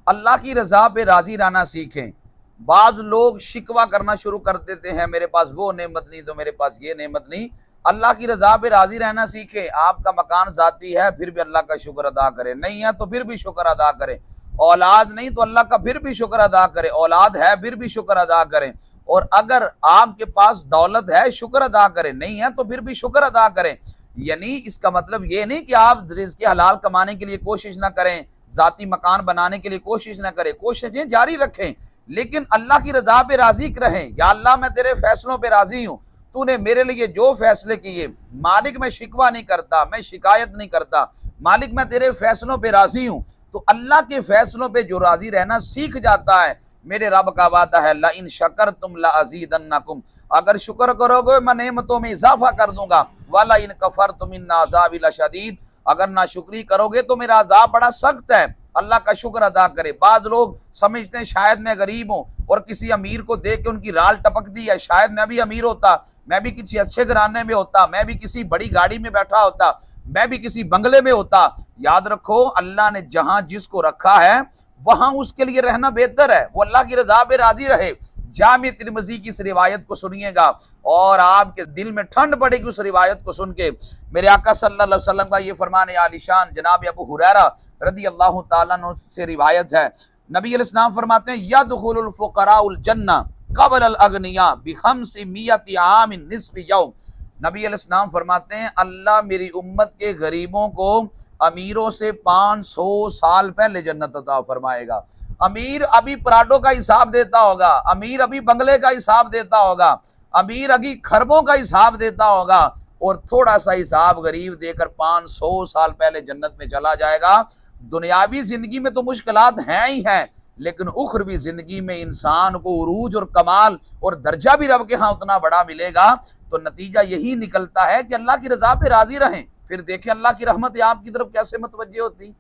اللہ کی رضا پہ راضی رہنا سیکھیں۔ بعض لوگ شکوہ کرنا شروع کر دیتے ہیں، میرے پاس وہ نعمت نہیں تو میرے پاس یہ نعمت نہیں۔ اللہ کی رضا پہ راضی رہنا سیکھیں۔ آپ کا مکان ذاتی ہے پھر بھی اللہ کا شکر ادا کریں، نہیں ہے تو پھر بھی شکر ادا کریں۔ اولاد نہیں تو اللہ کا پھر بھی شکر ادا کریں، اولاد ہے پھر بھی شکر ادا کریں۔ اور اگر آپ کے پاس دولت ہے شکر ادا کریں، نہیں ہے تو پھر بھی شکر ادا کریں۔ یعنی اس کا مطلب یہ نہیں کہ آپ رزق حلال کمانے کے لیے کوشش نہ کریں، ذاتی مکان بنانے کے لیے کوشش نہ کریں، کوششیں جاری رکھیں، لیکن اللہ کی رضا پہ راضی رہیں۔ یا اللہ میں تیرے فیصلوں پہ راضی ہوں، تو نے میرے لیے جو فیصلے کیے، مالک میں شکوہ نہیں کرتا، میں شکایت نہیں کرتا، مالک میں تیرے فیصلوں پہ راضی ہوں۔ تو اللہ کے فیصلوں پہ جو راضی رہنا سیکھ جاتا ہے، میرے رب کا وعدہ ہے لَإِن شَكَرْتُمْ لَأَزِيدَنَّكُمْ، اگر شکر کرو گے میں نعمتوں میں اضافہ کر دوں گا، وَلَئِن كَفَرْتُمْ إِنَّ عَذَابِي لَشَدِيدٌ، اگر ناشکری کرو گے تو میرا عذاب بڑا سخت ہے۔ اللہ کا شکر ادا کرے۔ بعض لوگ سمجھتے ہیں شاید میں غریب ہوں اور کسی امیر کو دیکھ کے ان کی رال ٹپک دی ہے، شاید میں بھی امیر ہوتا، میں بھی کسی اچھے گھرانے میں ہوتا، میں بھی کسی بڑی گاڑی میں بیٹھا ہوتا، میں بھی کسی بنگلے میں ہوتا۔ یاد رکھو اللہ نے جہاں جس کو رکھا ہے وہاں اس کے لیے رہنا بہتر ہے، وہ اللہ کی رضا پہ راضی رہے۔ جامع ترمذی کی اس روایت کو سنیے گا اور آپ کے دل میں ٹھنڈ پڑے گی اس روایت کو سن کے۔ میرے آقا صلی اللہ علیہ وسلم کا یہ فرمان عالی شان جناب ابو ہریرہ رضی اللہ تعالیٰ عنہ سے روایت ہے، نبی علیہ السلام فرماتے ہیں یدخل الفقراء الجنہ قبل الاغنیاء ب500 عام نصف یوم، نبی علیہ السلام فرماتے ہیں اللہ میری امت کے غریبوں کو امیروں سے 500 سال پہلے جنت عطا فرمائے گا۔ امیر ابھی پراڈو کا حساب دیتا ہوگا، امیر ابھی بنگلے کا حساب دیتا ہوگا، امیر ابھی خربوں کا حساب دیتا ہوگا، اور تھوڑا سا حساب غریب دے کر 500 سال پہلے جنت میں چلا جائے گا۔ دنیاوی زندگی میں تو مشکلات ہیں ہی ہیں، لیکن اخروی زندگی میں انسان کو عروج اور کمال اور درجہ بھی رب کے ہاں اتنا بڑا ملے گا۔ تو نتیجہ یہی نکلتا ہے کہ اللہ کی رضا پہ راضی رہیں، پھر دیکھیں اللہ کی رحمت آپ کی طرف کیسے متوجہ ہوتی۔